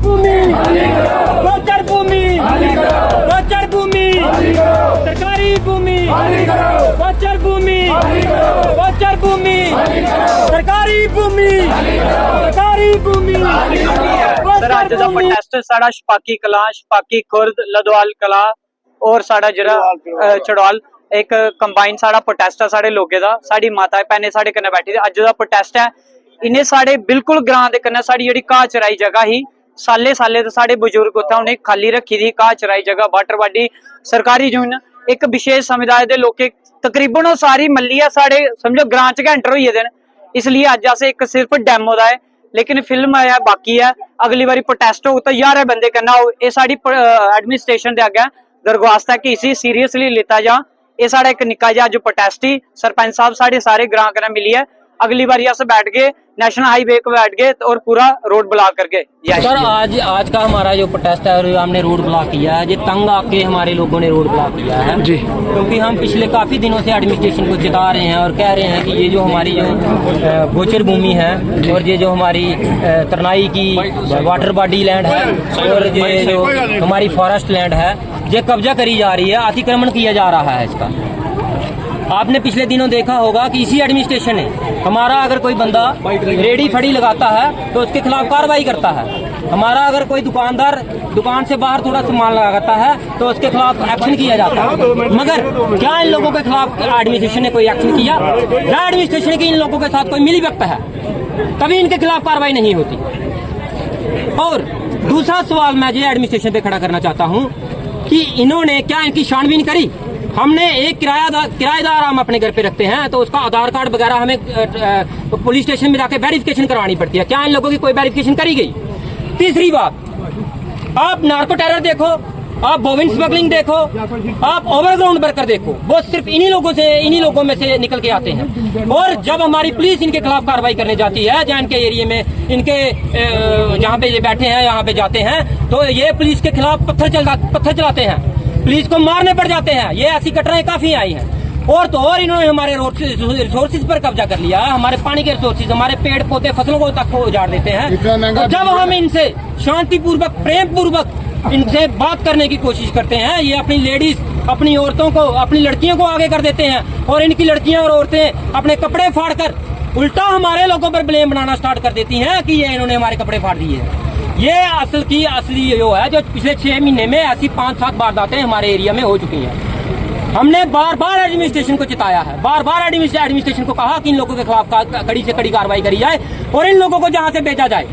भूमि, गोचर भूमि, गोचर भूमि, सरकारी भूमि, गोचर भूमि, गोचर भूमि, सरकारी भूमि, सरकारी भूमि। सर अज दा प्रोटेस्ट साड़ा छपाकी कलां, छपाकी खुर्द, लदवाल कला और साड़ा जेह्ड़ा चड़वाल एक कंबाइन साड़ा प्रोटेस्ट है साढ़े लोगों का। साड़ी माता भैनें साढ़े कन्नै बैठी दी। अज दा प्रोटेस्ट है इन्हें साढ़े बिल्कुल ग्रां दे कन्नै साड़ी जेह्ड़ी घाह चराई जगह ही साले साले तो साढ़े बजुर्ग उत्थै उन्हें खाली रखी दी घाह चराई जगह वाटरबाडी सरकारी जमीन एक विशेष समुदाय के लोग तकरीबन वो सारी मल्लियै साढ़े समझो ग्रां च गै एंटर होई गेदे न। इसलिए अज अस एक सिर्फ डेमो दा है लेकिन फिल्म है बाकी है। अगली बारी प्रोटेस्ट हो तो 11 बंदे कन्नै हो। ये साड़ी एडमिनिस्ट्रेशन दे अग्गै दरख्वास्त है कि इसी सीरियसली लिता जा। ये साढ़ा एक निक्का जिहा अज प्रोटेस्ट ही सरपंच साहब साढ़े सारे ग्रां कन्नै मिलियै अगली बारी अस बैठ गए नेशनल हाईवे पे बैठ गए और पूरा रोड ब्लॉक करके। सर आज का हमारा जो प्रोटेस्ट है हमने रोड ब्लॉक किया है। ये तंग आके हमारे लोगों ने रोड ब्लॉक किया है जी, क्योंकि हम पिछले काफी दिनों से एडमिनिस्ट्रेशन को चिता रहे हैं और कह रहे हैं कि ये जो हमारी जो गोचर भूमि है और ये जो हमारी तरनाई की वाटर बॉडी लैंड है और ये जो हमारी फॉरेस्ट लैंड है ये कब्जा करी जा रही है, अतिक्रमण किया जा रहा है इसका। आपने पिछले दिनों देखा होगा कि इसी एडमिनिस्ट्रेशन ने हमारा अगर कोई बंदा रेडी फड़ी लगाता है तो उसके खिलाफ कार्रवाई करता है। हमारा अगर कोई दुकानदार दुकान से बाहर थोड़ा सामान लगाता है तो उसके खिलाफ एक्शन किया जाता है। मगर क्या इन लोगों के खिलाफ एडमिनिस्ट्रेशन ने कोई एक्शन किया? या एडमिनिस्ट्रेशन की इन लोगों के साथ कोई मिली भगत है? कभी इनके खिलाफ कार्रवाई नहीं होती। और दूसरा सवाल मैं ये एडमिनिस्ट्रेशन पे खड़ा करना चाहता हूँ कि इन्होंने क्या इनकी छानबीन करी? हमने एक किराएदार हम अपने घर पे रखते हैं तो उसका आधार कार्ड वगैरह हमें पुलिस स्टेशन में जाके वेरिफिकेशन करवानी पड़ती है। क्या इन लोगों की कोई वेरिफिकेशन करी गई? तीसरी बात, आप नार्को टेरर देखो, आप बोविन स्मगलिंग देखो, आप ओवरग्राउंड वर्कर देखो, वो सिर्फ इन्हीं लोगों में से निकल के आते हैं। और जब हमारी पुलिस इनके खिलाफ कार्रवाई करने जाती है जहाँ इनके एरिया में इनके जहाँ पे ये बैठे हैं यहाँ पे जाते हैं तो ये पुलिस के खिलाफ पत्थर चलाते हैं, पुलिस को मारने पड़ जाते हैं। ये ऐसी घटनाएं काफी आई हैं। और तो और इन्होंने हमारे रिसोर्सेज पर कब्जा कर लिया है, हमारे पानी के रिसोर्सेज, हमारे पेड़ पौधे फसलों को तक उजाड़ देते हैं। और जब हम इनसे शांतिपूर्वक प्रेम पूर्वक इनसे बात करने की कोशिश करते हैं ये अपनी लेडीज अपनी औरतों को अपनी लड़कियों को आगे कर देते हैं और इनकी लड़कियां और औरतें अपने कपड़े फाड़ कर उल्टा हमारे लोगों पर ब्लेम बनाना स्टार्ट कर देती हैं कि ये इन्होंने हमारे कपड़े फाड़ दिए हैं। ये असली जो है जो पिछले 6 महीने में ऐसी 5-7 वारदातें हमारे एरिया में हो चुकी हैं। हमने बार बार एडमिनिस्ट्रेशन को चिताया है, बार बार एडमिनिस्ट्रेशन को कहा कि इन लोगों के खिलाफ कड़ी से कड़ी कार्रवाई करी जाए और इन लोगों को जहां से भेजा जाए।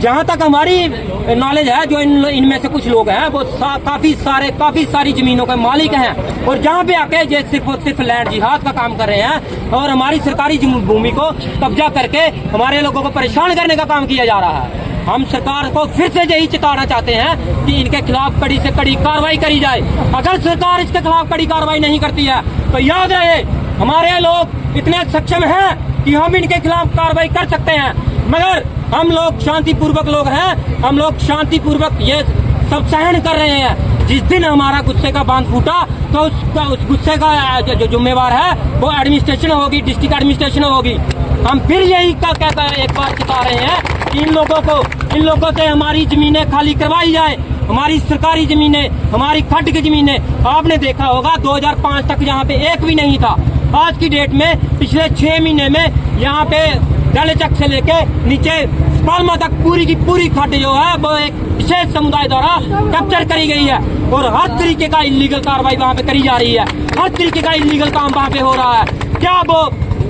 जहां तक हमारी नॉलेज है जो इनमें से कुछ लोग हैं वो काफी सारी जमीनों के मालिक हैं और जहां पे आके ये सिर्फ लैंड जिहाद का काम कर रहे हैं और हमारी सरकारी भूमि को कब्जा करके हमारे लोगों को परेशान करने का काम किया जा रहा है। हम सरकार को फिर से यही चेताना चाहते हैं कि इनके खिलाफ कड़ी से कड़ी कार्रवाई करी जाए। अगर सरकार इसके खिलाफ कड़ी कार्रवाई नहीं करती है तो याद रहे हमारे लोग इतने सक्षम हैं कि हम इनके खिलाफ कार्रवाई कर सकते हैं। मगर हम लोग शांतिपूर्वक लोग हैं, हम लोग शांतिपूर्वक ये सब सहन कर रहे हैं। जिस दिन हमारा गुस्से का बांध फूटा तो उस गुस्से का जो जिम्मेवार है वो एडमिनिस्ट्रेशन होगी, डिस्ट्रिक्ट एडमिनिस्ट्रेशन होगी। हम फिर यही कहकर एक बार चिता रहे हैं कि इन लोगों से हमारी जमीनें खाली करवाई जाए, हमारी सरकारी जमीनें, हमारी खड्ड की जमीनें। आपने देखा होगा 2005 तक यहाँ पे एक भी नहीं था। आज की डेट में पिछले 6 महीने में यहाँ पे डालेचक से लेके नीचे पालमा तक पूरी की पूरी खड्ड जो है वो एक विशेष समुदाय द्वारा कैप्चर करी गई है और हर तरीके का इलीगल कार्रवाई वहाँ पे करी जा रही है। हर तरीके का इलीगल काम वहाँ पे हो रहा है। क्या वो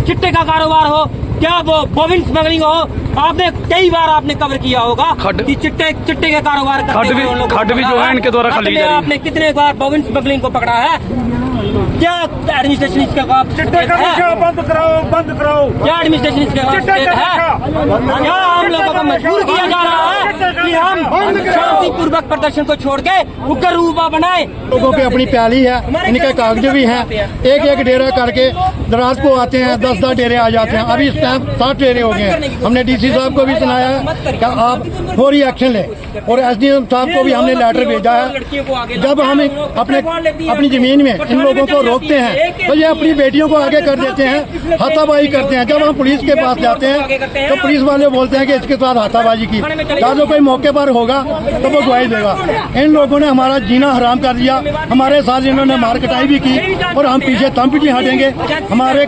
चिट्टे का कारोबार हो, क्या वो बोविन स्मगलिंग हो, आपने कई बार आपने कवर किया होगा कि चिट्टे के कारोबार खड्ड भी जो है इनके द्वारा खाली जा रही है। आपने कितने बार बोविन स्मगलिंग को पकड़ा है? क्या एडमिनिस्ट्रेशन इसके बंद कराओ क्या एडमिनिस्ट्रेशन इसके है? क्या हम लोगों को मजबूर किया जा रहा है कि हम शांतिपूर्वक प्रदर्शन को छोड़ के उग्र रूपा बनाए? लोगों पे अपनी प्याली है, इनके कागज भी हैं। एक डेरा करके रात को आते हैं, 10-10 डेरे आ जाते हैं। अभी इस टाइम 7 डेरे हो गए हैं। हमने डीसी साहब को भी सुनाया है कि आप फौरी एक्शन लें और एसडीएम साहब को भी हमने लेटर भेजा है। जब हम अपनी जमीन में इन लोगों को रोकते हैं तो ये अपनी बेटियों को आगे कर देते हैं, हाथापाई करते हैं। जब हम पुलिस के पास जाते हैं तो पुलिस वाले बोलते हैं कि के इसके साथ हाथाबाजी की। या तो कोई मौके पर होगा तो वो गवाही देगा। इन लोगों ने हमारा जीना हराम कर दिया, हमारे साथ इन्होंने मार कटाई भी की और हम पीछे तम भी नहीं हटेंगे। हमारे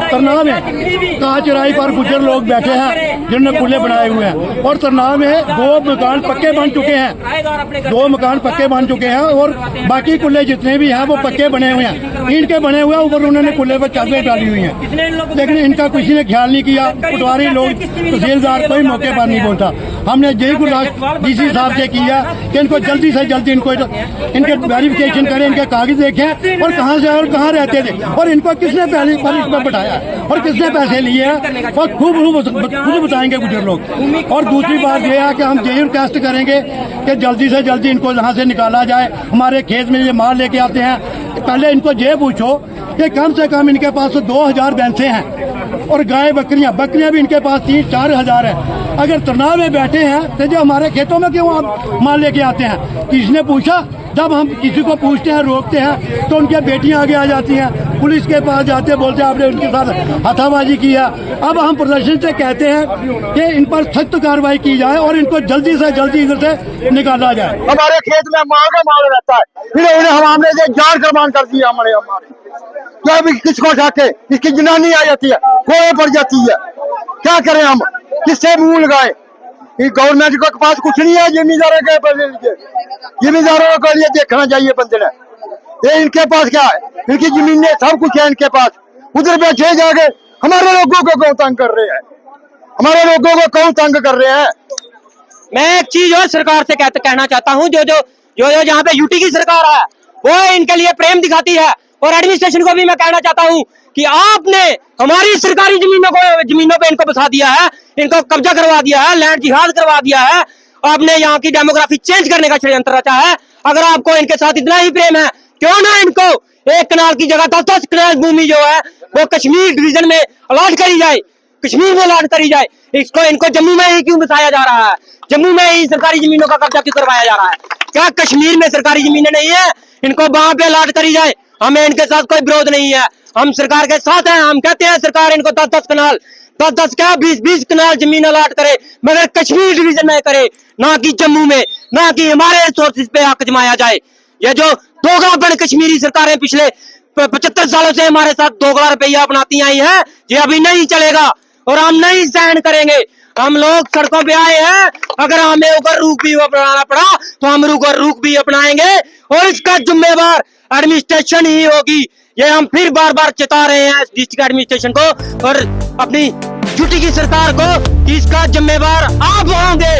तरनाव में काचराई पर गुजर लोग बैठे हैं जिन्होंने कुल्ले बनाए हुए हैं, और तरनाव में 2 मकान पक्के बन चुके हैं, 2 मकान पक्के बन चुके हैं और बाकी कुल्ले जितने भी हैं वो पक्के बने हुए हैं, ईंट के बने हुए हैं, ऊपर उन्होंने कुल्ले पर चादरें डाली हुई हैं। लेकिन इनका किसी ने ख्याल नहीं किया। पटवारी लोग, तहसीलदार कोई मौके पर नहीं बोलता। हमने यही गुजारिश डीसी साहब से किया कि इनको जल्दी से जल्दी इनके वेरिफिकेशन करें, इनके कागज देखें और कहाँ से और कहाँ रहते थे और इनको किसने पहले पर इस पर बैठाया और किसने पैसे लिए हैं और खूब बताएंगे गुजर लोग। और दूसरी बात यह है कि हम यही रिक्वेस्ट करेंगे कि जल्दी से जल्दी इनको यहाँ से निकाला जाए। हमारे खेत में ये माल लेके आते हैं, पहले इनको ये पूछो कि कम से कम इनके पास तो 2000 भैंसें हैं और गाय बकरियां भी इनके पास 3-4 हजार है। अगर तनाव में बैठे हैं तो जो हमारे खेतों में क्यों आप माल लेके आते हैं? किसने पूछा? जब हम किसी को पूछते हैं, रोकते हैं तो उनके बेटियां आगे आ जाती हैं, पुलिस के पास जाते बोलते हैं आपने उनके साथ हाथाबाजी की है। अब हम प्रदर्शन से कहते हैं कि इन पर सख्त कार्रवाई की जाए और इनको जल्दी से जल्दी इधर से निकाला जाए। हमारे खेत में माल का माल रहता है, फिर उन्हें हमने जान कुर्बान कर दिया। हमारे क्या भी किसको ढाके, इसकी जनानी आ जाती है, कोई पड़ जाती है, क्या करें हम? किससे मुंह लगाए? गवर्नमेंट के पास कुछ नहीं है, जिम्मेदारों के जिम्मेदारों के लिए देखना चाहिए बंदे ने। ये इनके पास क्या है? इनकी जमीनें सब कुछ है इनके पास। उधर बैठे जाके हमारे लोगों को कौन तंग कर रहे हैं? हमारे लोगों को कौन तंग कर रहे हैं? मैं एक चीज और सरकार से कहना चाहता हूँ, जो जहाँ पे यूटी की सरकार है वो इनके लिए प्रेम दिखाती है, और एडमिनिस्ट्रेशन को भी मैं कहना चाहता हूँ कि आपने हमारी सरकारी जमीनों पे इनको बसा दिया है, इनको कब्जा करवा दिया है, लैंड जिहाद करवा दिया है, आपने यहाँ की डेमोग्राफी चेंज करने का षड्यंत्र रचा है। अगर आपको इनके साथ इतना ही प्रेम है, क्यों ना इनको 1 कनाल की जगह 10-10 कनाल भूमि जो है वो कश्मीर डिवीजन में अलॉट करी जाए, कश्मीर में अलॉट करी जाए। इनको जम्मू में ही क्यों बसाया जा रहा है? जम्मू में ही सरकारी जमीनों का कब्जा क्यों करवाया जा रहा है? क्या कश्मीर में सरकारी जमीनें नहीं है? इनको वहां पे अलॉट करी जाए। हमें इनके साथ कोई विरोध नहीं है, हम सरकार के साथ हैं। हम कहते हैं सरकार इनको 10-10 कनाल 10-10 क्या 20-20 कनाल जमीन अलॉट करे, मगर कश्मीर डिवीजन में करे, ना कि जम्मू में, ना कि हमारे रिसोर्सेज पे हक जमाया जाए। ये जो दोगलापन कश्मीरी सरकारें पिछले 75 सालों से हमारे साथ दोगला रुपया अपनाती आई है, ये अभी नहीं चलेगा और हम नहीं सहन करेंगे। हम लोग सड़कों पे आए हैं, अगर हमें ऊपर रुख भी अपनाना पड़ा तो हम रुख भी अपनाएंगे और इसका जिम्मेवार एडमिनिस्ट्रेशन ही होगी। ये हम फिर बार चेता रहे हैं डिस्ट्रिक्ट एडमिनिस्ट्रेशन को और अपनी यूटी की सरकार को कि इसका जिम्मेवार आप होंगे।